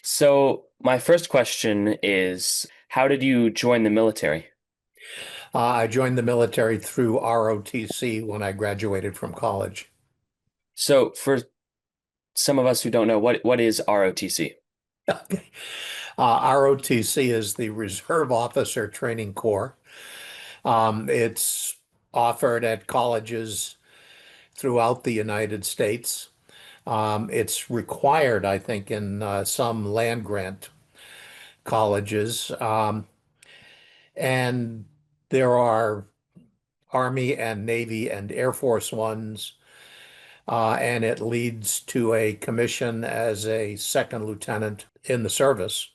So, my first question is, how did you join the military? I joined the military through ROTC when I graduated from college. So, for some of us who don't know, what is ROTC? Okay. ROTC is the Reserve Officer Training Corps. It's offered at colleges throughout the United States. It's required, I think, in some land grant colleges. And there are Army and Navy and Air Force ones. And it leads to a commission as a second lieutenant in the service,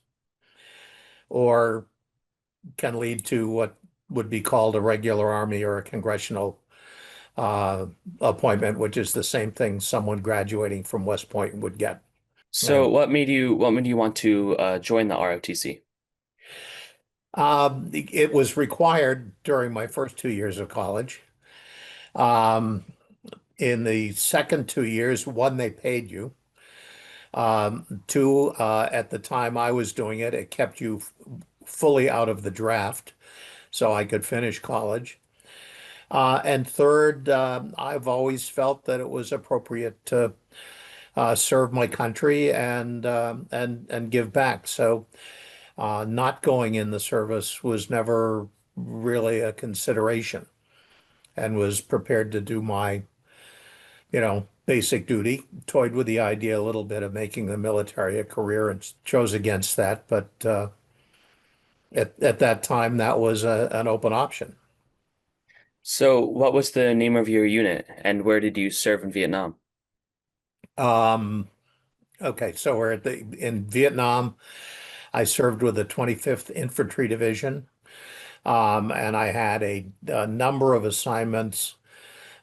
or can lead to what would be called a regular Army or a congressional uh, appointment, which is the same thing someone graduating from West Point would get. So, And what made you want to join the ROTC? it was required during my first 2 years of college. Um, in the second 2 years, one, they paid you. Two, at the time I was doing it, it kept you fully out of the draft so I could finish college. And third, I've always felt that it was appropriate to serve my country and give back. So not going in the service was never really a consideration, and was prepared to do my, basic duty. Toyed with the idea a little bit of making the military a career and chose against that. But at that time, that was an open option. So, what was the name of your unit, and where did you serve in Vietnam? Um, okay, so we're in Vietnam. I served with the 25th Infantry Division, and I had a number of assignments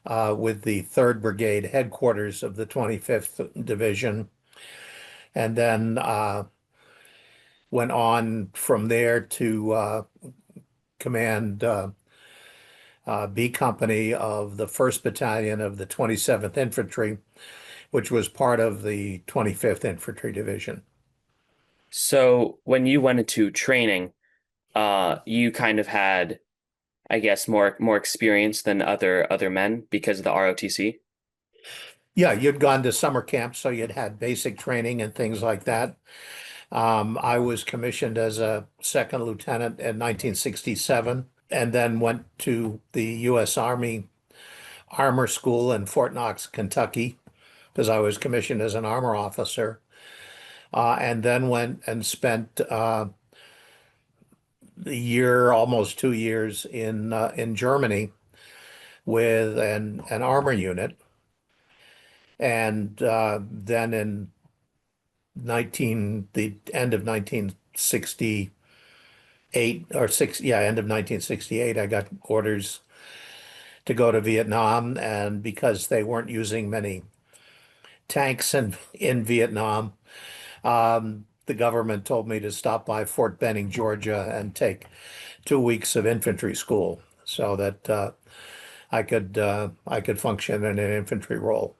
with the 3rd Brigade headquarters of the 25th Division, and then went on from there to command B Company of the 1st Battalion of the 27th Infantry, which was part of the 25th Infantry Division. So, when you went into training, you kind of had, I guess, more experience than other men because of the ROTC. Yeah, you'd gone to summer camp, so you'd had basic training and things like that. I was commissioned as a second lieutenant in 1967, and then went to the U.S. Army Armor School in Fort Knox, Kentucky, because I was commissioned as an armor officer, and then went and spent the year, almost 2 years in Germany with an armor unit, and then in the end of 1968 or six, yeah, end of 1968, I got orders to go to Vietnam, and because they weren't using many tanks in Vietnam, the government told me to stop by Fort Benning, Georgia, and take 2 weeks of infantry school so that I could function in an infantry role.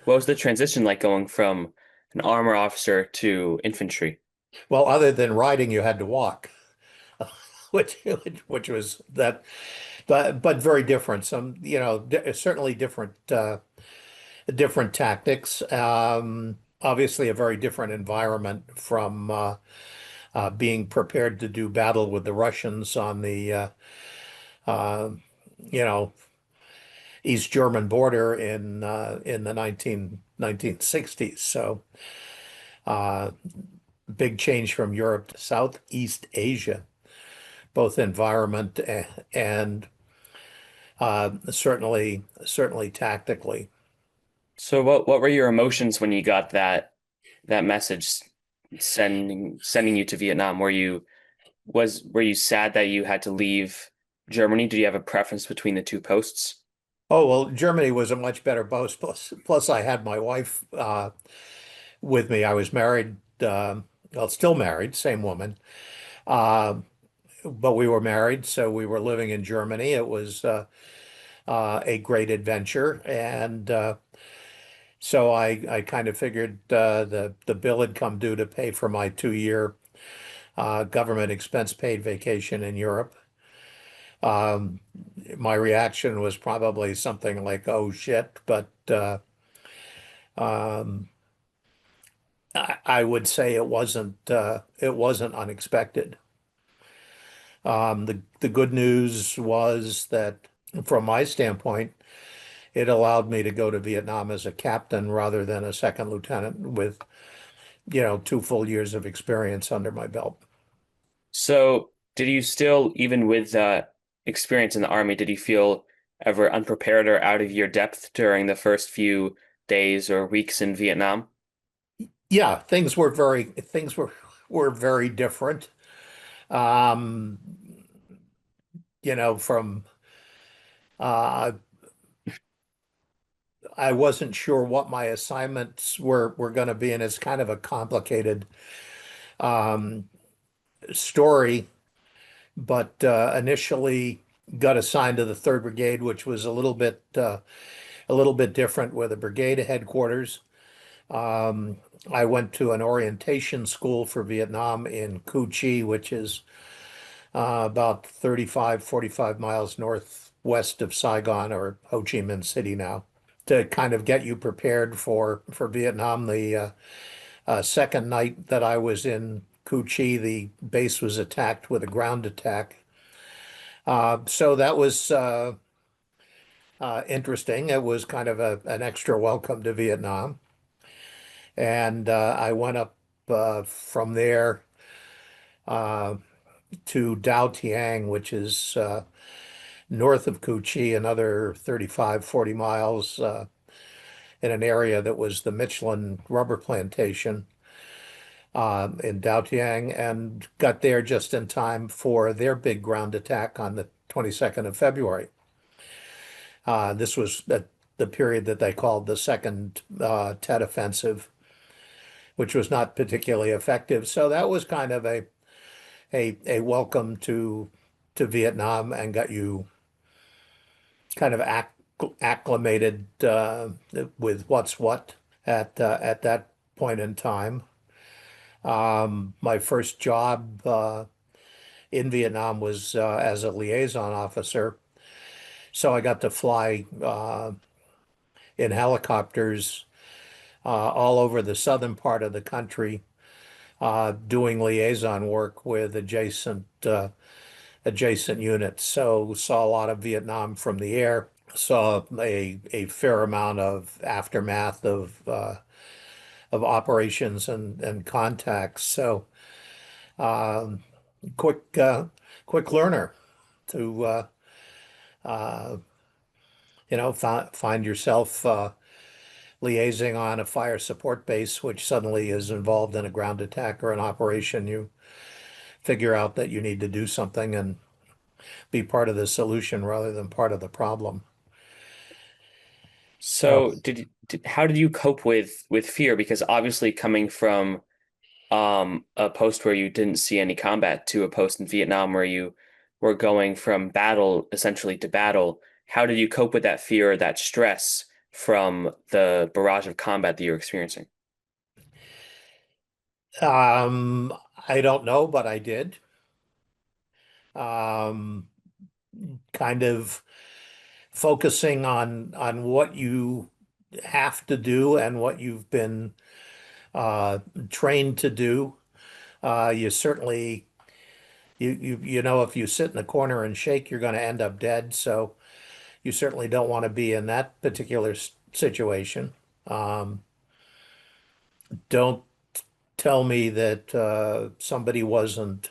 What was the transition like going from an armor officer to infantry? Well, other than riding, you had to walk, which was that, but very different. Some, certainly different tactics. Obviously, a very different environment from being prepared to do battle with the Russians on the uh, you know East German border in the 1960s. So uh, big change from Europe to Southeast Asia, both environment and certainly tactically. So what were your emotions when you got that message sending you to Vietnam? Were you sad that you had to leave Germany? Did you have a preference between the two posts? Oh, well, Germany was a much better boast. Plus, I had my wife with me. I was married, well, still married, same woman, uh, but we were married, so we were living in Germany. It was a great adventure, and So I kind of figured the bill had come due to pay for my 2 year government expense paid vacation in Europe. Um, my reaction was probably something like, "Oh shit," but um, I would say it wasn't unexpected. The good news was that, from my standpoint, it allowed me to go to Vietnam as a captain rather than a second lieutenant with, 2 full years of experience under my belt. So, did you still, even with that experience in the army, did you feel ever unprepared or out of your depth during the first few days or weeks in Vietnam? Yeah, things were very different. Um, from uh, I wasn't sure what my assignments were going to be, and it's kind of a complicated um, story. But initially got assigned to the Third Brigade, which was a little bit different with a brigade headquarters. Um, I went to an orientation school for Vietnam in Cu Chi, which is about 35, 45 miles northwest of Saigon or Ho Chi Minh City now, to kind of get you prepared for Vietnam. The second night that I was in Cu Chi, the base was attacked with a ground attack. So that was interesting. It was kind of an extra welcome to Vietnam. And I went up from there uh, to Dao Tieng, which is north of Cu Chi, another 35, 40 miles in an area that was the Michelin rubber plantation in Dao Tieng, and got there just in time for their big ground attack on the 22nd of February. This was the period that they called the second Tet Offensive, which was not particularly effective. So that was kind of a welcome to Vietnam, and got you kind of acclimated with what's what at that point in time. My first job in Vietnam was as a liaison officer, so I got to fly in helicopters all over the southern part of the country, doing liaison work with adjacent units. So saw a lot of Vietnam from the air. Saw a fair amount of aftermath of operations and contacts. So um, quick quick learner to uh, find yourself liaising on a fire support base, which suddenly is involved in a ground attack or an operation. You figure out that you need to do something and be part of the solution rather than part of the problem. So, So, how did you cope with fear? Because obviously, coming from a post where you didn't see any combat to a post in Vietnam where you were going from battle essentially to battle, how did you cope with that fear, that stress from the barrage of combat that you're experiencing? um, I don't know, but I did. Um, Kind of focusing on what you have to do and what you've been uh, trained to do. You certainly if you sit in a corner and shake, you're going to end up dead. So you certainly don't want to be in that particular situation. Um, don't tell me that somebody wasn't.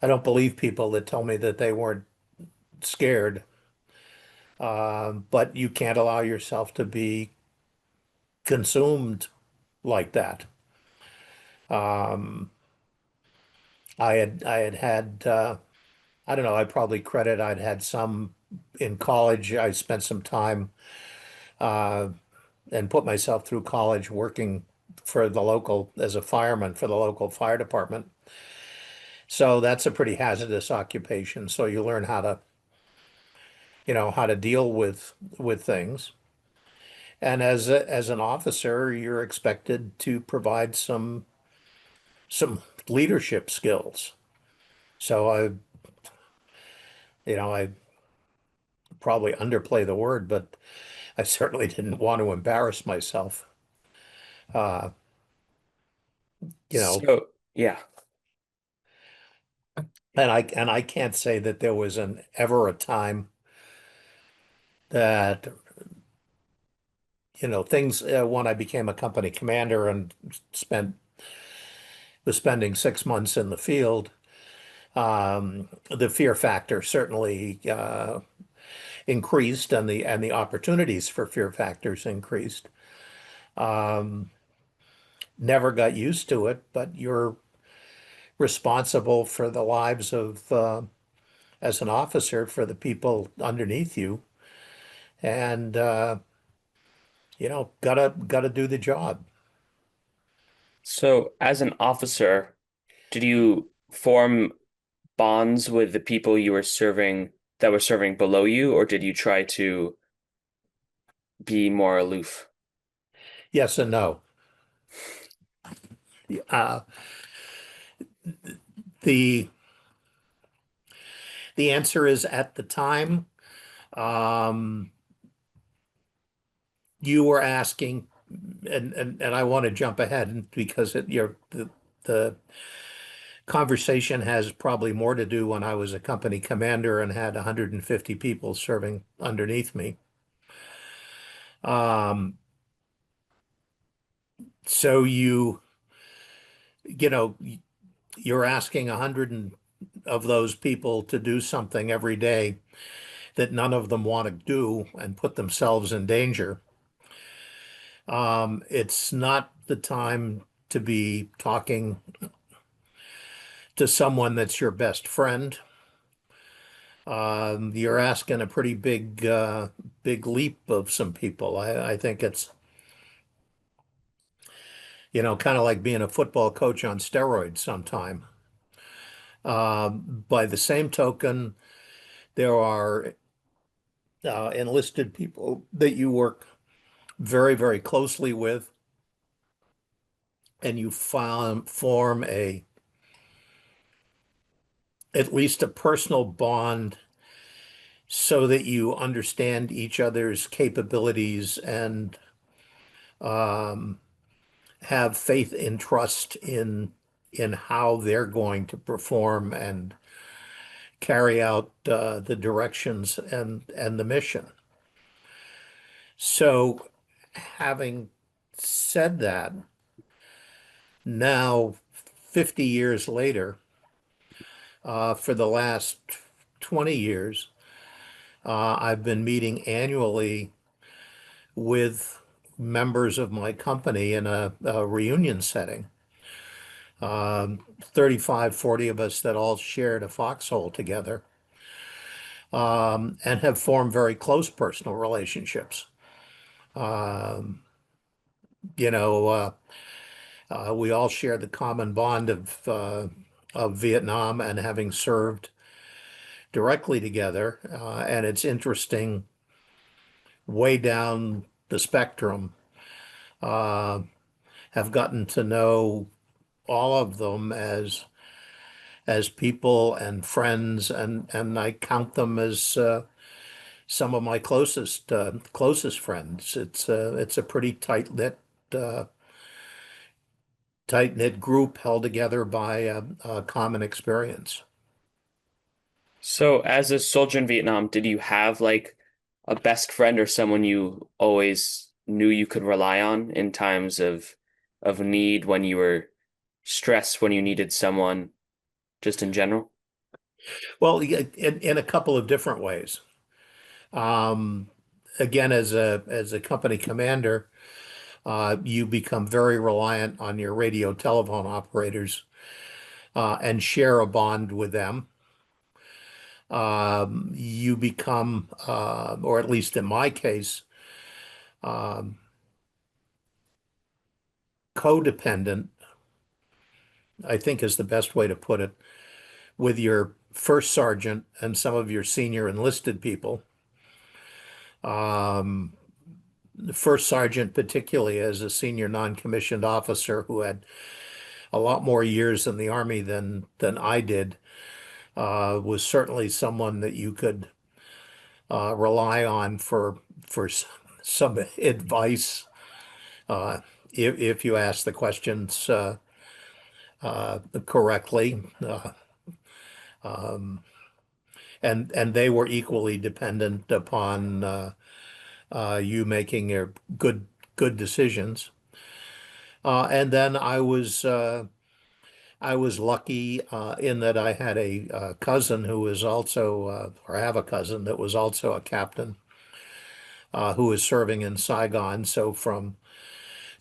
I don't believe people that tell me that they weren't scared. But you can't allow yourself to be consumed like that. Um, I had I don't know, I'd had some in college. I spent some time uh, and put myself through college working for the local as a fireman for the local fire department. So that's a pretty hazardous occupation. So you learn how to deal with things. And as an officer, you're expected to provide some leadership skills. So I probably underplay the word, but I certainly didn't want to embarrass myself. Uh, you know, So, yeah. and I can't say that there was an ever a time that things when I became a company commander and spent was spending 6 months in the field. The fear factor certainly increased, and the opportunities for fear factors increased. Um, Never got used to it, but you're responsible for the lives of, as an officer, for the people underneath you, and gotta do the job. So, as an officer, did you form bonds with the people you were serving that were serving below you, or did you try to be more aloof? Yes and no. Uh, the the answer is at the time. Um, you were asking, and I want to jump ahead because the conversation has probably more to do when I was a company commander and had 150 people serving underneath me. Um, so you know you're asking 100 of those people to do something every day that none of them want to do and put themselves in danger. It's not the time to be talking to someone that's your best friend. You're asking a pretty big leap of some people. I think it's, kind of like being a football coach on steroids sometime. By the same token, there are enlisted people that you work very, very closely with, and you form at least a personal bond so that you understand each other's capabilities and um, have faith and trust in how they're going to perform and carry out the directions and the mission. So, having said that, now 50 years later, for the last 20 years, I've been meeting annually with members of my company in a reunion setting. 35, 40 of us that all shared a foxhole together, and have formed very close personal relationships. Um, you know, we all share the common bond of Vietnam and having served directly together. And it's interesting, way down the spectrum, uh, have gotten to know all of them as people and friends, and I count them as some of my closest friends. It's a pretty uh, tight knit group held together by a common experience. So, as a soldier in Vietnam, did you have like a best friend or someone you always knew you could rely on in times of need when you were stressed, when you needed someone, just in general? Well, yeah, in a couple of different ways. Um, Again, as a company commander, you become very reliant on your radio telephone operators, and share a bond with them. You become, or at least in my case, um, codependent, I think is the best way to put it, with your first sergeant and some of your senior enlisted people. Um, the first sergeant, particularly as a senior non-commissioned officer who had a lot more years in the Army than I did, was certainly someone that you could rely on for some advice if you ask the questions correctly. Um, and they were equally dependent upon you making your good decisions. And then I was lucky in that I had a cousin who was also, or I have a cousin that was also a captain who was serving in Saigon. So from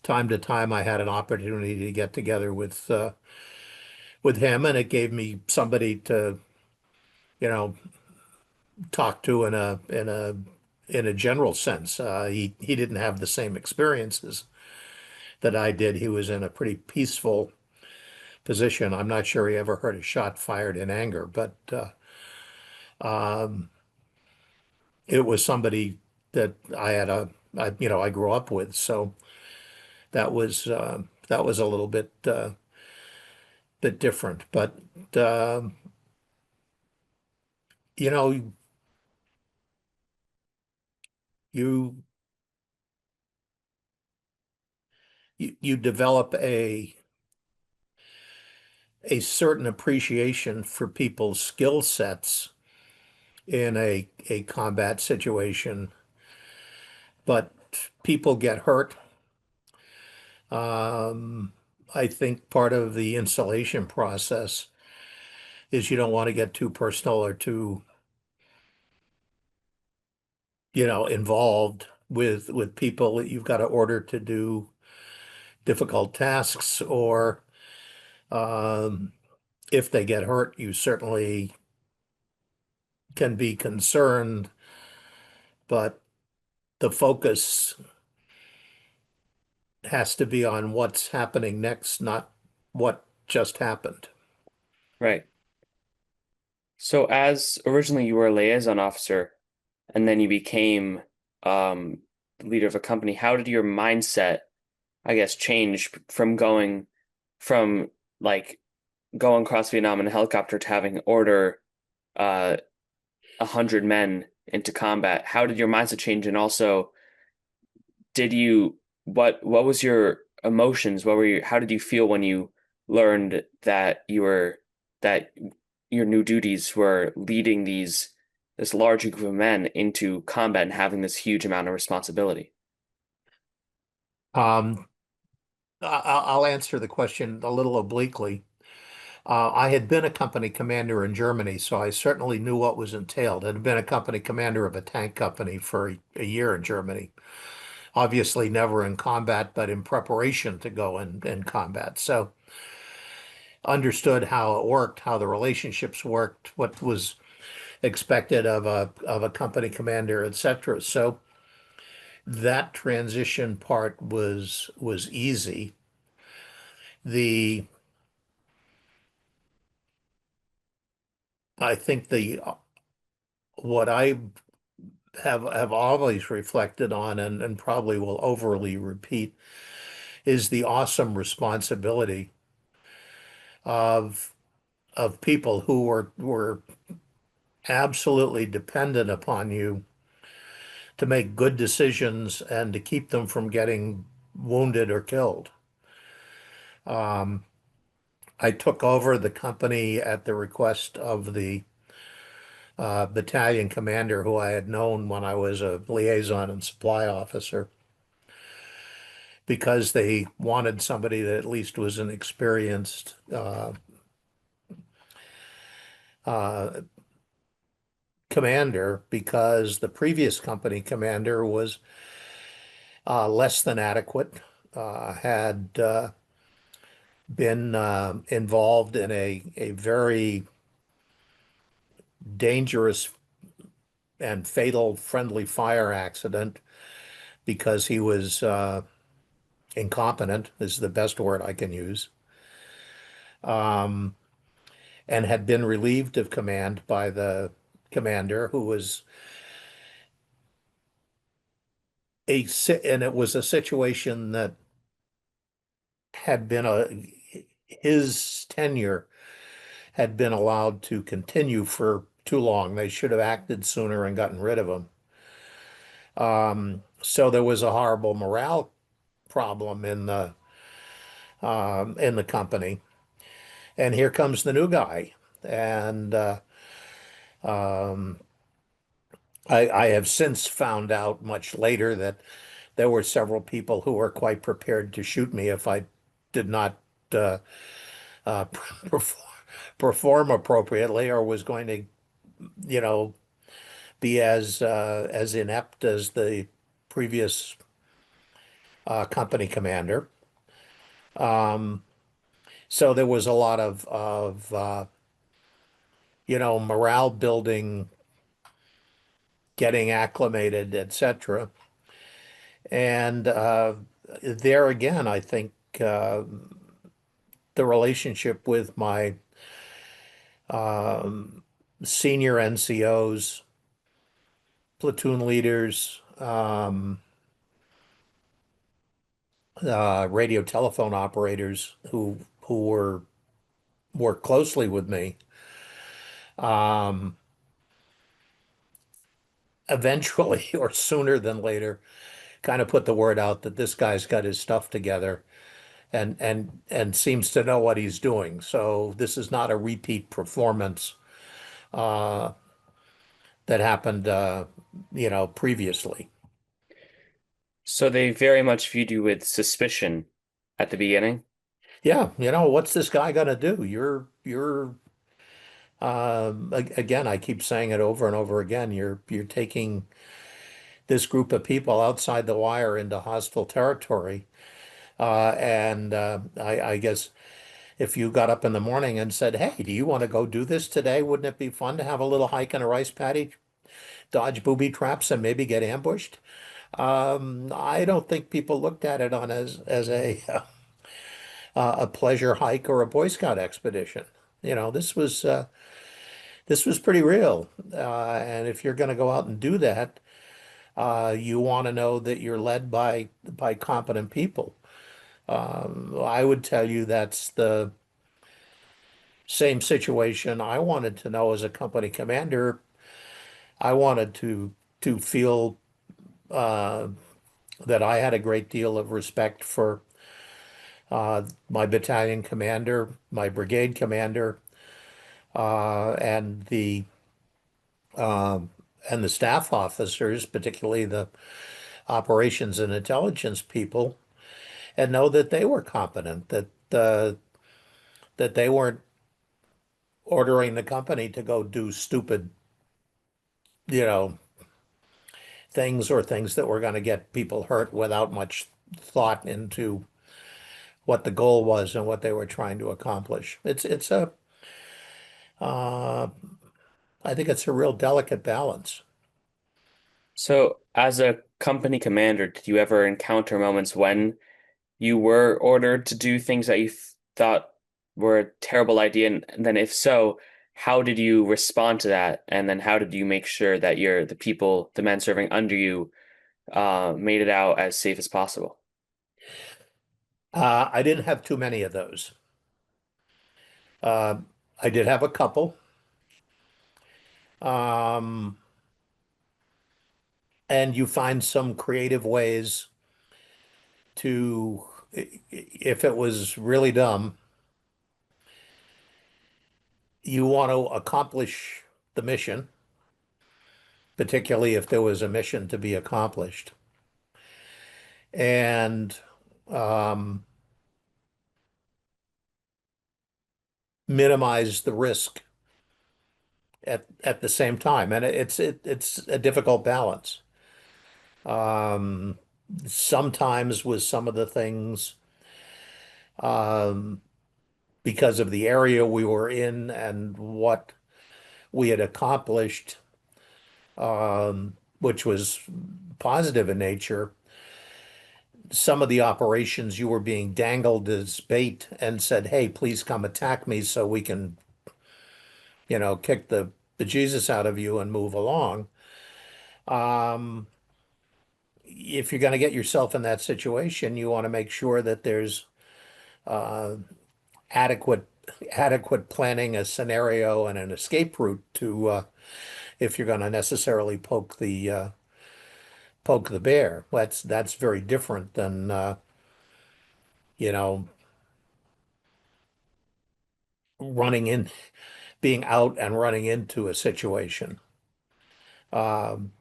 time to time, I had an opportunity to get together with him, and it gave me somebody to, you know, talk to in a general sense. He didn't have the same experiences that I did. He was in a pretty peaceful position. I'm not sure he ever heard a shot fired in anger, but um, it was somebody that I grew up with. So that was a little bit different. But um, you know, you you develop a certain appreciation for people's skill sets in a combat situation, but people get hurt. Um, I think part of the installation process is you don't want to get too personal or too, involved with people that you've got to order to do difficult tasks, or um, if they get hurt, you certainly can be concerned, but the focus has to be on what's happening next, not what just happened. Right. So as originally you were a liaison officer and then you became the leader of a company, how did your mindset, I guess, change from going from like going across Vietnam in a helicopter to having order uh 100 men into combat? How did your mindset change? And also, did you what was your emotions? What were you how did you feel when you learned that your new duties were leading this large group of men into combat and having this huge amount of responsibility? Um, I'll answer the question a little obliquely. I had been a company commander in Germany, so I certainly knew what was entailed. I had been a company commander of a tank company for a year in Germany. Obviously, never in combat, but in preparation to go in combat. So understood how it worked, how the relationships worked, what was expected of a company commander, etc. So that transition part was easy. The I think the what I have always reflected on and probably will overly repeat is the awesome responsibility of people who were absolutely dependent upon you to make good decisions and to keep them from getting wounded or killed. Um, I took over the company at the request of the battalion commander who I had known when I was a liaison and supply officer, because they wanted somebody that at least was an experienced uh, commander, because the previous company commander was less than adequate, had been involved in a very dangerous and fatal friendly fire accident because he was incompetent, is the best word I can use, um, and had been relieved of command by the commander, who was and it was a situation that had been his tenure had been allowed to continue for too long. They should have acted sooner and gotten rid of him. So there was a horrible morale problem in the company. And here comes the new guy. And um, I have since found out much later that there were several people who were quite prepared to shoot me if I did not uh, perform, perform appropriately or was going to, you know, be as inept as the previous company commander. Um, so there was a lot of morale building, getting acclimated, etc. And there again, I think uh, the relationship with my um, senior NCOs, platoon leaders, radio telephone operators who were worked closely with me, um, eventually or sooner than later, kind of put the word out that this guy's got his stuff together and seems to know what he's doing. So this is not a repeat performance uh, that happened, previously. So they very much viewed you with suspicion at the beginning. Yeah, what's this guy gonna do? Again, I keep saying it over and over again. You're taking this group of people outside the wire into hostile territory. And I guess if you got up in the morning and said, "Hey, do you want to go do this today? Wouldn't it be fun to have a little hike in a rice paddy, dodge booby traps, and maybe get ambushed?" I don't think people looked at it on as a pleasure hike or a Boy Scout expedition. This was pretty real. And if you're going to go out and do that, you want to know that you're led by competent people. I would tell you that's the same situation I wanted to know as a company commander. I wanted to feel uh, that I had a great deal of respect for my battalion commander, my brigade commander, and um, the staff officers, particularly the operations and intelligence people, and know that they were competent, that they weren't ordering the company to go do stupid, you know, things or things that were going to get people hurt without much thought into what the goal was and what they were trying to accomplish. Uh, I think it's a real delicate balance. So as a company commander, did you ever encounter moments when you were ordered to do things that you thought were a terrible idea? And then if so, how did you respond to that? And then how did you make sure that the people, the men serving under you, made it out as safe as possible? I didn't have too many of those. Uh, I did have a couple. Um, and you find some creative ways to, if it was really dumb, you want to accomplish the mission, particularly if there was a mission to be accomplished, and um, minimize the risk at the same time. And it's a difficult balance. Um, Sometimes with some of the things, um, because of the area we were in and what we had accomplished, which was positive in nature, some of the operations you were being dangled as bait and said, "Hey, please come attack me so we can, kick the Jesus out of you and move along." Um, if you're going to get yourself in that situation, you want to make sure that there's uh, adequate adequate planning, a scenario, and an escape route to if you're going to necessarily poke the bear. That's very different than you know running in, being out and running into a situation. Um,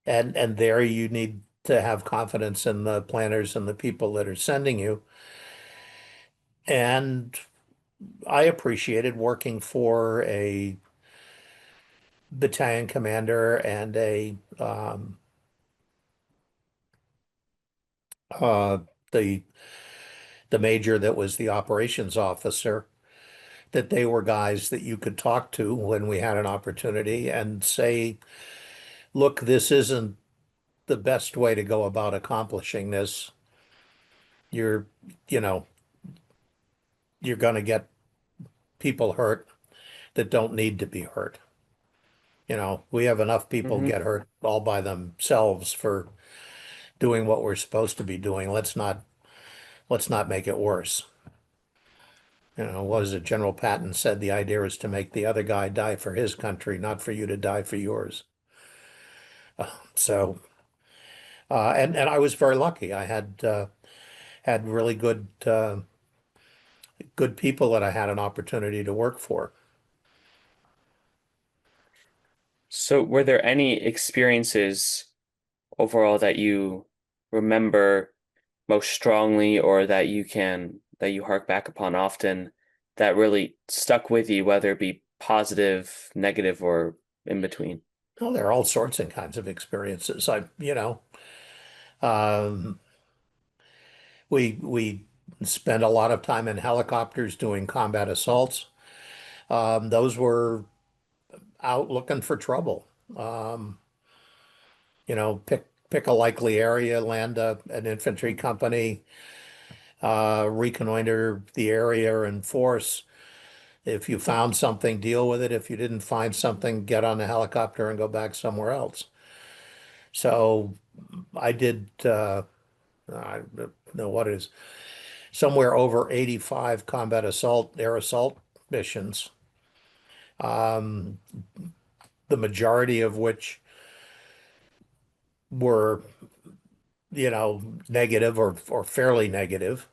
and there you need to have confidence in the planners and the people that are sending you. And I appreciated working for a battalion commander and a uh, the the major that was the operations officer, that they were guys that you could talk to when we had an opportunity and say, look, this isn't the best way to go about accomplishing this. You're, you know, you're going to get people hurt that don't need to be hurt. We have enough people Hmm. get hurt all by themselves for doing what we're supposed to be doing. Let's not make it worse. What is it? General Patton said the idea is to make the other guy die for his country, not for you to die for yours. So, and I was very lucky. I had really good people that I had an opportunity to work for. So were there any experiences overall that you remember most strongly or that you hark back upon often that really stuck with you, whether it be positive, negative, or in between? Well, there are all sorts and kinds of experiences. Um, we spent a lot of time in helicopters doing combat assaults. Those were out looking for trouble. Um, pick a likely area, land an infantry company, reconnoiter the area in force. If you found something, deal with it. If you didn't find something, get on the helicopter and go back somewhere else. So I did, I don't know what it is, somewhere over 85 combat assault, air assault missions, um, the majority of which were, negative or fairly negative.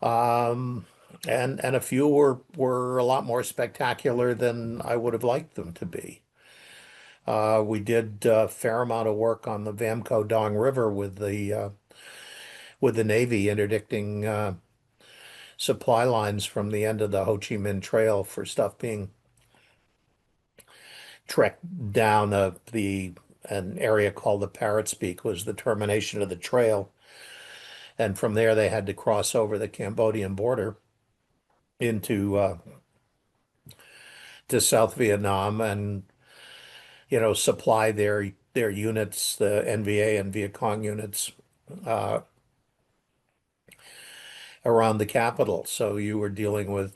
Um, and a few were a lot more spectacular than I would have liked them to be. We did a fair amount of work on the Vamco Dong River with the Navy interdicting supply lines from the end of the Ho Chi Minh Trail for stuff being trekked down the an area called the Parrot's Peak was the termination of the trail, and from there they had to cross over the Cambodian border into to South Vietnam and supply their units, the NVA and Viet Cong units uh, around the capital. So you were dealing with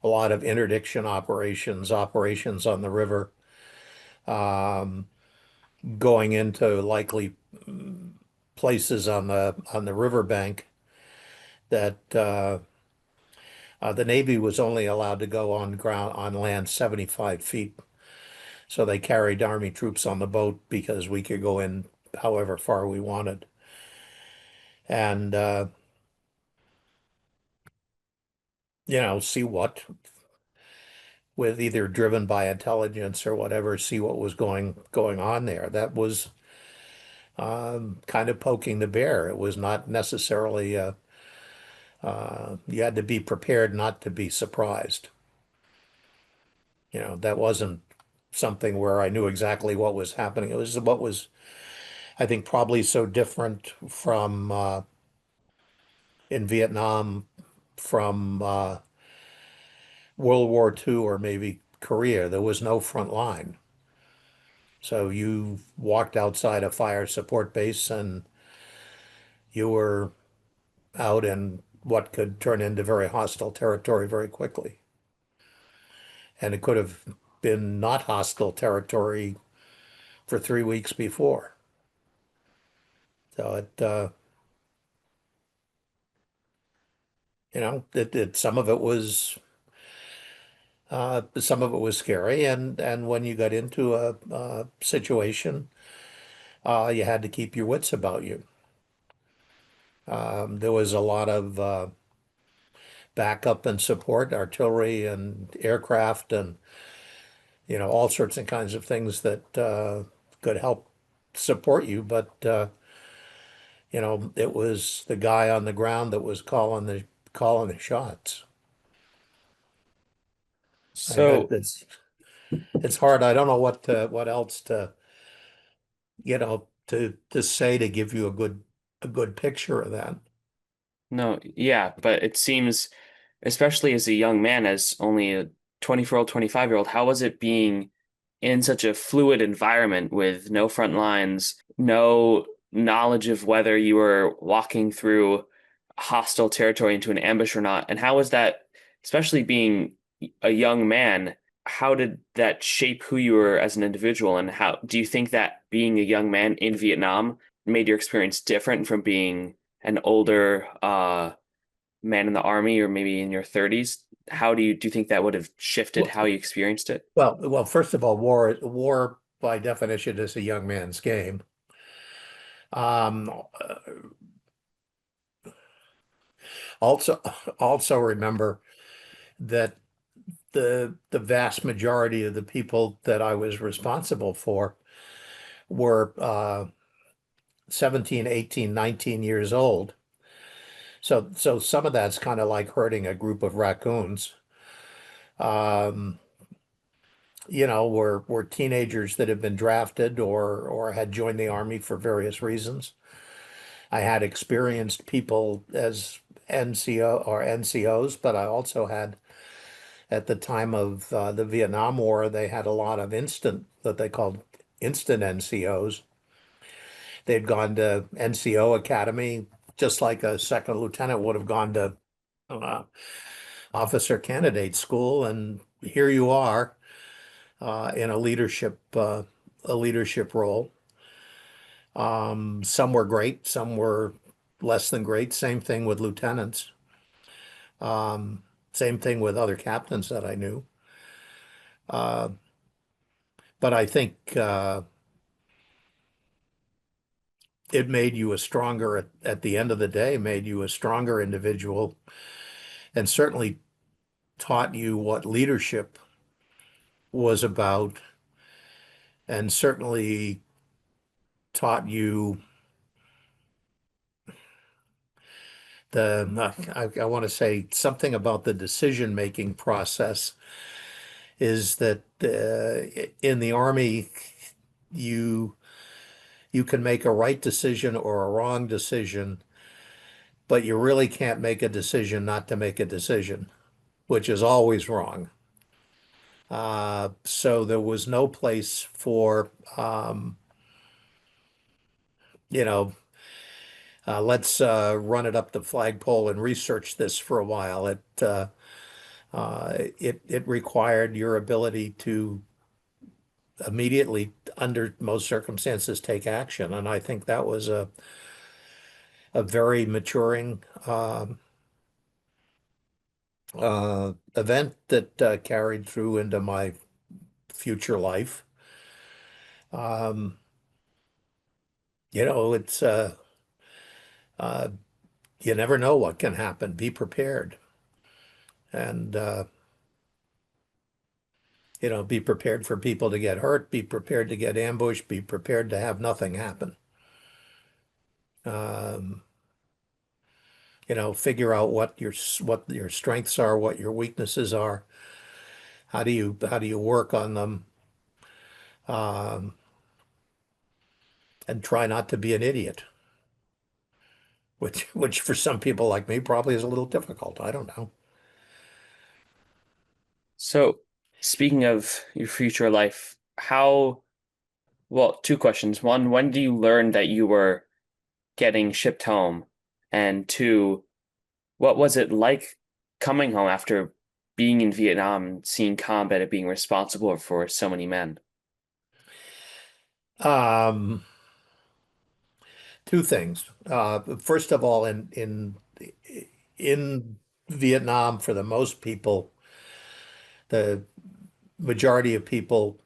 a lot of interdiction operations, operations on the river, um, going into likely places on the riverbank that the Navy was only allowed to go on land 75 feet. So they carried Army troops on the boat because we could go in however far we wanted. And see what, with either driven by intelligence or whatever, see what was going on there. That was kind of poking the bear. It was not necessarily you had to be prepared not to be surprised. That wasn't something where I knew exactly what was happening. It was what was, I think, probably so different from in Vietnam from World War II or maybe Korea. There was no front line. So you walked outside a fire support base and you were out in what could turn into very hostile territory very quickly. And it could have been not hostile territory for 3 weeks before. So some of it was scary, and when you got into a situation, you had to keep your wits about you. There was a lot of backup and support, artillery and aircraft, and all sorts and kinds of things that could help support you. But it was the guy on the ground that was calling the shots. So It's hard. I don't know what else to say to give you a good picture of that. no, yeah, but it seems, especially as a young man, as only a 24-year-old, 25-year-old, how was it being in such a fluid environment with no front lines, no knowledge of whether you were walking through hostile territory into an ambush or not? And how was that, especially being a young man, how did that shape who you were as an individual? And how do you think that being a young man in Vietnam made your experience different from being an older man in the army or maybe in your 30s? How do you think that would have shifted Well, how you experienced it? first of all, war by definition is a young man's game. Um, uh, also, also remember that the vast majority of the people that I was responsible for were 17, 18, 19 years old. So some of that's kind of like herding a group of raccoons. Um, were teenagers that had been drafted or had joined the army for various reasons. I had experienced people as NCO or NCOs, but I also had at the time of the Vietnam War, they had a lot of instant that they called instant NCOs. They'd gone to NCO Academy, just like a second lieutenant would have gone to uh, officer candidate school, and here you are in a leadership role. Some were great, some were less than great. Same thing with lieutenants. Um, Same thing with other captains that I knew. Uh, but I think it made you a stronger, at the end of the day, made you a stronger individual, and certainly taught you what leadership was about, and certainly taught you I want to say something about the decision-making process is that in the Army, you you can make a right decision or a wrong decision, but you really can't make a decision not to make a decision, which is always wrong. So there was no place for, you know, let's run it up the flagpole and research this for a while. It required your ability to immediately, under most circumstances, take action, and I think that was a very maturing event that carried through into my future life. Um, it's uh, you never know what can happen. Be prepared, and be prepared for people to get hurt. Be prepared to get ambushed. Be prepared to have nothing happen. Um, figure out what your strengths are, what your weaknesses are. How do you work on them? Um, and try not to be an idiot, which for some people like me probably is a little difficult. I don't know. So, speaking of your future life, well, two questions. One, when do you learn that you were getting shipped home? And two, what was it like coming home after being in Vietnam and seeing combat and being responsible for so many men? Um, Two things. First of all, in Vietnam, for the most people, the majority of people,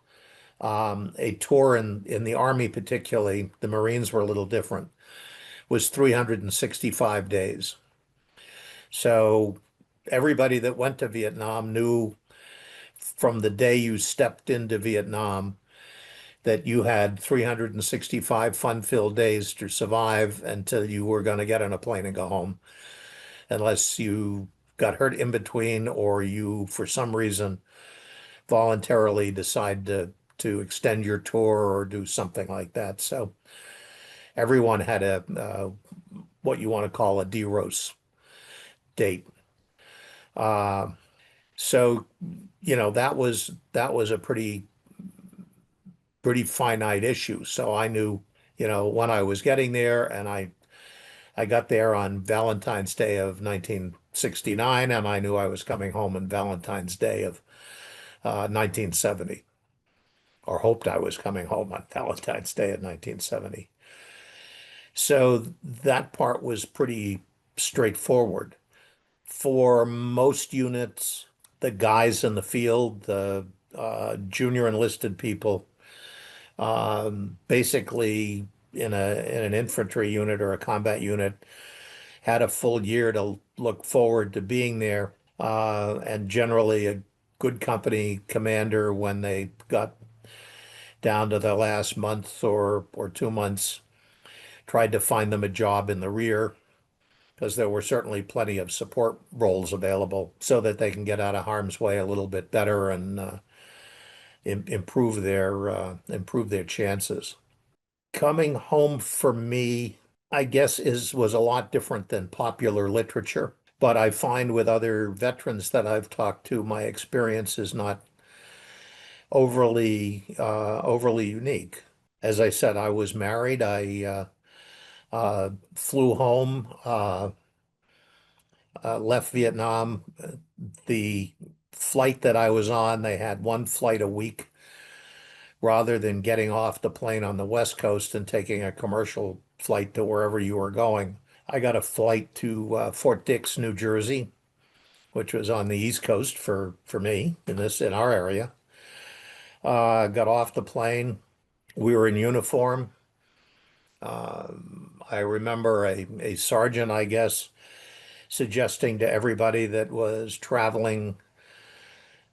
a tour in the Army, particularly, the Marines were a little different, was 365 days. So everybody that went to Vietnam knew from the day you stepped into Vietnam that you had 365 fun-filled days to survive until you were going to get on a plane and go home, unless you got hurt in between or you, for some reason, voluntarily decide to extend your tour or do something like that. So everyone had a what you want to call a DROS date. Uh, so that was a pretty finite issue. So I knew when I was getting there, and I got there on Valentine's Day of 1969, and I knew I was coming home on Valentine's Day of 1970, or hoped I was coming home on Valentine's Day of 1970. So that part was pretty straightforward. For most units, the guys in the field, the junior enlisted people, basically in an infantry unit or a combat unit, had a full year to look forward to being there. And generally a good company commander, when they got down to the last month or 2 months, tried to find them a job in the rear, because there were certainly plenty of support roles available so that they can get out of harm's way a little bit better and improve their chances. Coming home for me, I guess, is was a lot different than popular literature. But I find with other veterans that I've talked to, my experience is not overly unique. As I said, I was married. I flew home, left Vietnam. The flight that I was on, they had one flight a week rather than getting off the plane on the West Coast and taking a commercial flight to wherever you were going. I got a flight to Fort Dix, New Jersey, which was on the East Coast for me in our area. Got off the plane. We were in uniform. I remember a sergeant, I guess, suggesting to everybody that was traveling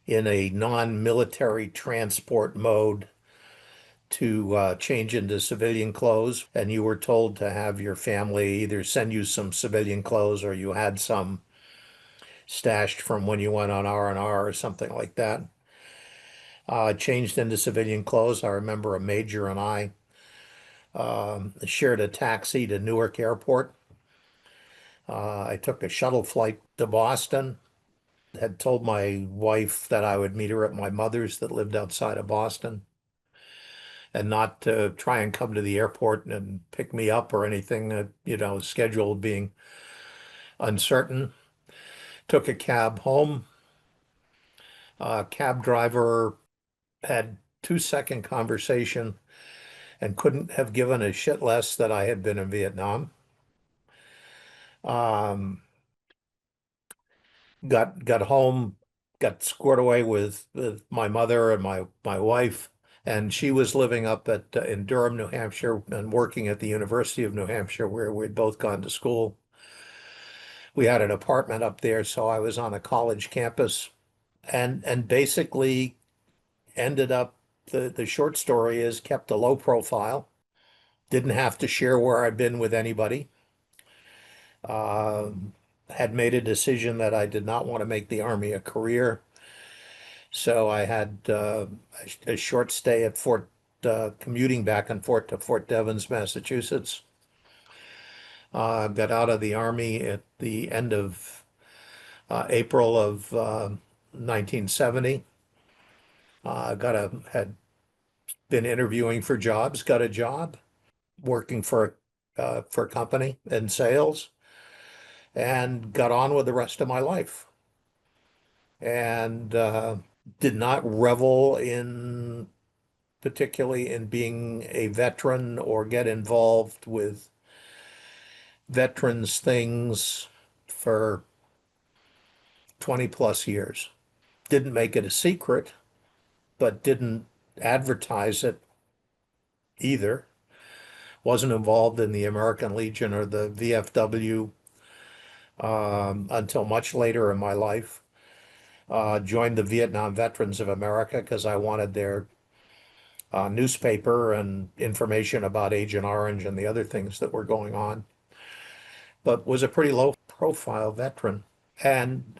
in a non-military transport mode to change into civilian clothes, and you were told to have your family either send you some civilian clothes or you had some stashed from when you went on R&R or something like that. Changed into civilian clothes. I remember a major and I shared a taxi to Newark Airport. I took a shuttle flight to Boston. Had told my wife that I would meet her at my mother's that lived outside of Boston, and not to try and come to the airport and pick me up or anything, schedule being uncertain. Took a cab home. Cab driver had 2-second conversation and couldn't have given a shit less that I had been in Vietnam. Um, got home, got squared away with my mother and my wife, and she was living up at in Durham, New Hampshire, and working at the University of New Hampshire, where we'd both gone to school. We had an apartment up there, so I was on a college campus, and basically ended up. The short story is, kept a low profile. Didn't have to share where I'd been with anybody. Um, had made a decision that I did not want to make the Army a career. So I had a short stay at commuting back and forth to Fort Devens, Massachusetts. Got out of the Army at the end of April of 1970. Had been interviewing for jobs, got a job working for a company in sales, and got on with the rest of my life. And did not revel in particularly in being a veteran or get involved with veterans things for 20 plus years. Didn't make it a secret, but didn't advertise it either. Wasn't involved in the American Legion or the VFW until much later in my life. Joined the Vietnam Veterans of America because I wanted their newspaper and information about Agent Orange and the other things that were going on, but was a pretty low profile veteran and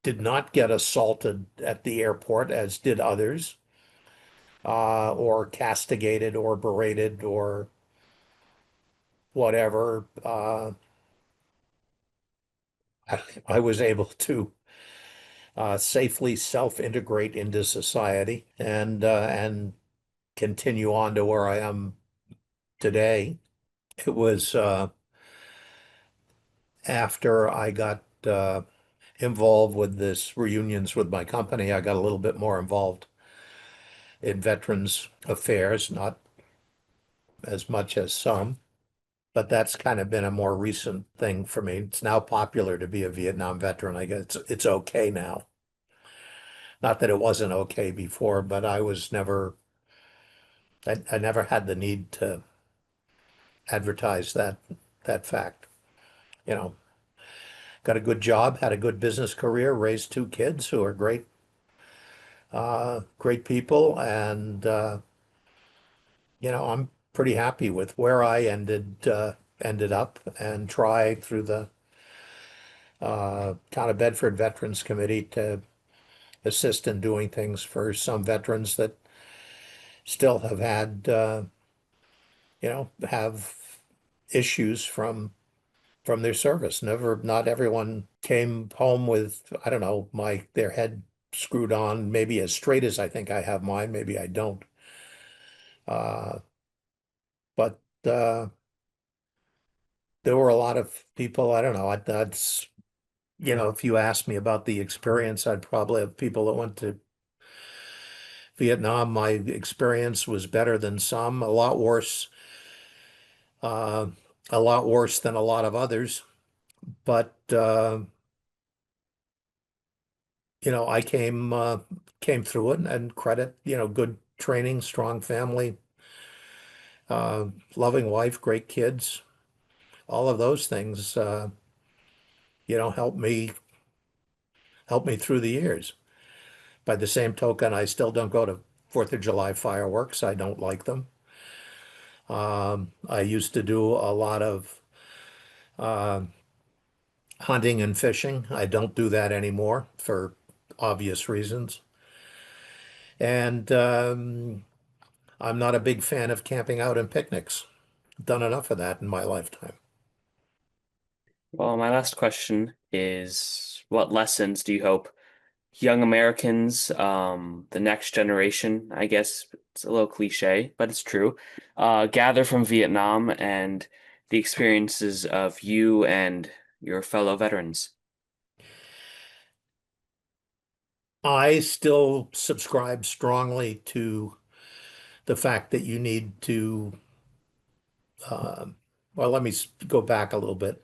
did not get assaulted at the airport as did others, or castigated or berated or whatever. I was able to safely self-integrate into society and continue on to where I am today. It was after I got involved with this reunions with my company, I got a little bit more involved in veterans affairs, not as much as some, but that's kind of been a more recent thing for me. It's now popular to be a Vietnam veteran. I guess it's okay now. Not that it wasn't okay before, but I never had the need to advertise that fact. You know, got a good job, had a good business career, raised two kids who are great people, and I'm pretty happy with where I ended up, and try through the Town of Bedford Veterans Committee to assist in doing things for some veterans that still have had have issues from their service. Not everyone came home with, I don't know, their head screwed on, maybe as straight as I think I have mine, maybe I don't. Uh, but there were a lot of people, I don't know, that's, if you ask me about the experience, I'd probably have people that went to Vietnam. My experience was better than some, uh, a lot worse than a lot of others. But I came through it and credit, good training, strong family, loving wife, great kids, all of those things, helped me through the years. By the same token, I still don't go to Fourth of July fireworks. I don't like them. I used to do a lot of uh, hunting and fishing. I don't do that anymore for obvious reasons. And I'm not a big fan of camping out and picnics. Done enough of that in my lifetime. Well, my last question is, what lessons do you hope young Americans, the next generation, I guess it's a little cliche, but it's true, gather from Vietnam and the experiences of you and your fellow veterans? I still subscribe strongly to the fact that you need to, well, let me go back a little bit.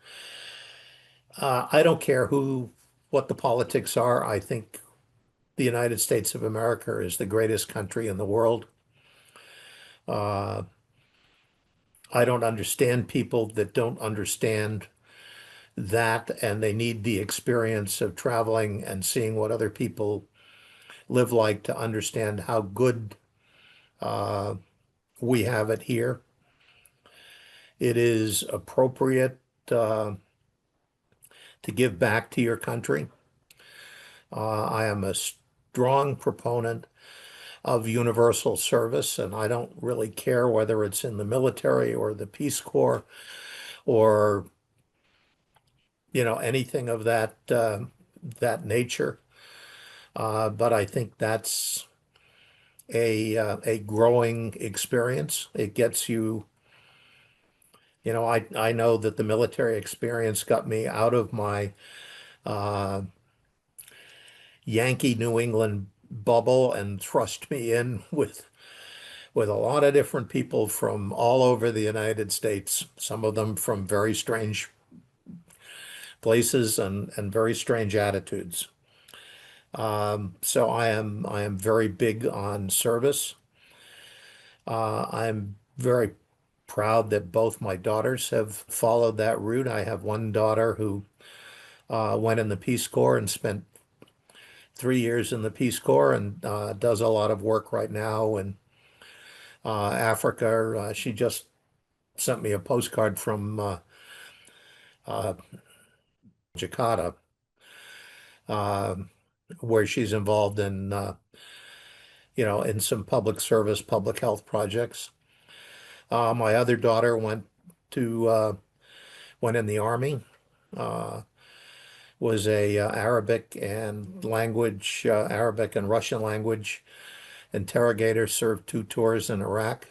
I don't care what the politics are. I think the United States of America is the greatest country in the world. Uh, I don't understand people that don't understand that, and they need the experience of traveling and seeing what other people live like to understand how good uh, we have it here. It is appropriate to give back to your country. I am a strong proponent of universal service, and I don't really care whether it's in the military or the Peace Corps or anything of that nature. But I think that's a growing experience. It gets you, I know that the military experience got me out of my uh, Yankee New England bubble and thrust me in with with a lot of different people from all over the United States, some of them from very strange places and very strange attitudes. So I am very big on service. I'm very proud that both my daughters have followed that route. I have one daughter who went in the Peace Corps and spent 3 years in the Peace Corps and does a lot of work right now in Africa. She just sent me a postcard from uh, Jakarta, uh, where she's involved in in some public service, public health projects. My other daughter went in the army. Uh, was a Arabic and Russian language interrogator, served 2 tours in Iraq,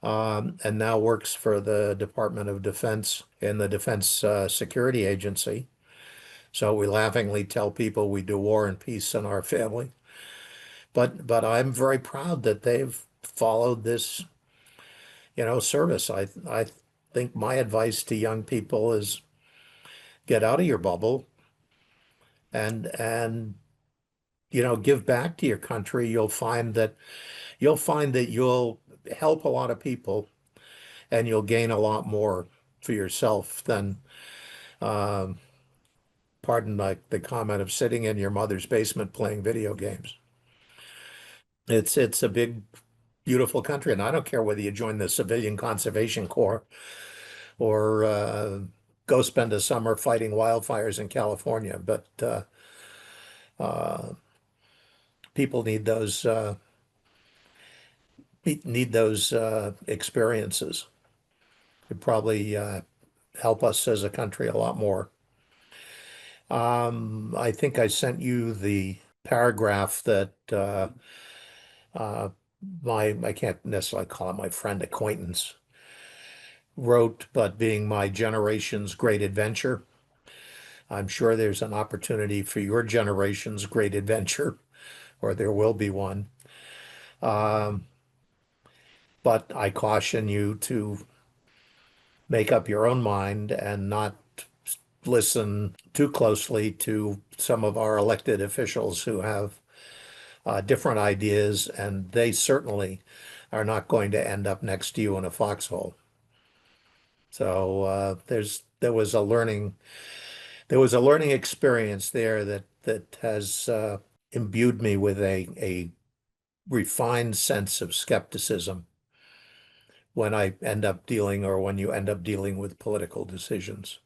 and now works for the Department of Defense in the Defense Security Agency. So we laughingly tell people we do war and peace in our family. But I'm very proud that they've followed this, service. I think my advice to young people is get out of your bubble and give back to your country. You'll find that you'll help a lot of people and you'll gain a lot more for yourself than um, pardon the comment of sitting in your mother's basement playing video games. It's a big, beautiful country, and I don't care whether you join the Civilian Conservation Corps or go spend a summer fighting wildfires in California. But uh, people need those experiences. It probably help us as a country a lot more. I think I sent you the paragraph that uh, I can't necessarily call it my friend acquaintance wrote, but being my generation's great adventure. I'm sure there's an opportunity for your generation's great adventure, or there will be one. Um, but I caution you to make up your own mind and not listen too closely to some of our elected officials who have different ideas, and they certainly are not going to end up next to you in a foxhole. So there was a learning experience there that has imbued me with a refined sense of skepticism when you end up dealing with political decisions,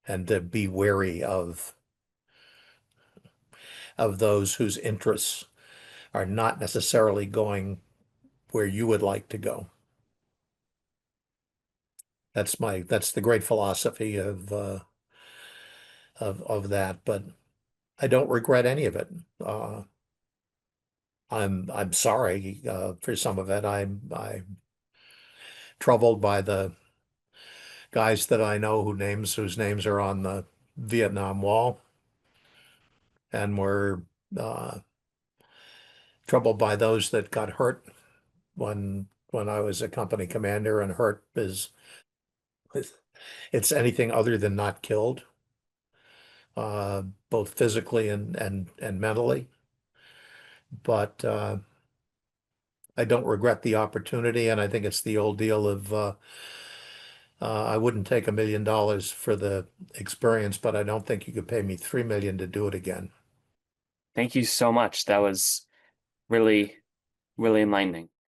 and to be wary of those whose interests are not necessarily going where you would like to go. That's the great philosophy of that, but I don't regret any of it. I'm sorry for some of it. I'm troubled by the guys that I know whose names are on the Vietnam Wall, and we're uh, troubled by those that got hurt when I was a company commander, and hurt is it's anything other than not killed, both physically and mentally. But I don't regret the opportunity, and I think it's the old deal of I wouldn't take $1 million for the experience, but I don't think you could pay me 3 million to do it again. Thank you so much. That was really, really enlightening.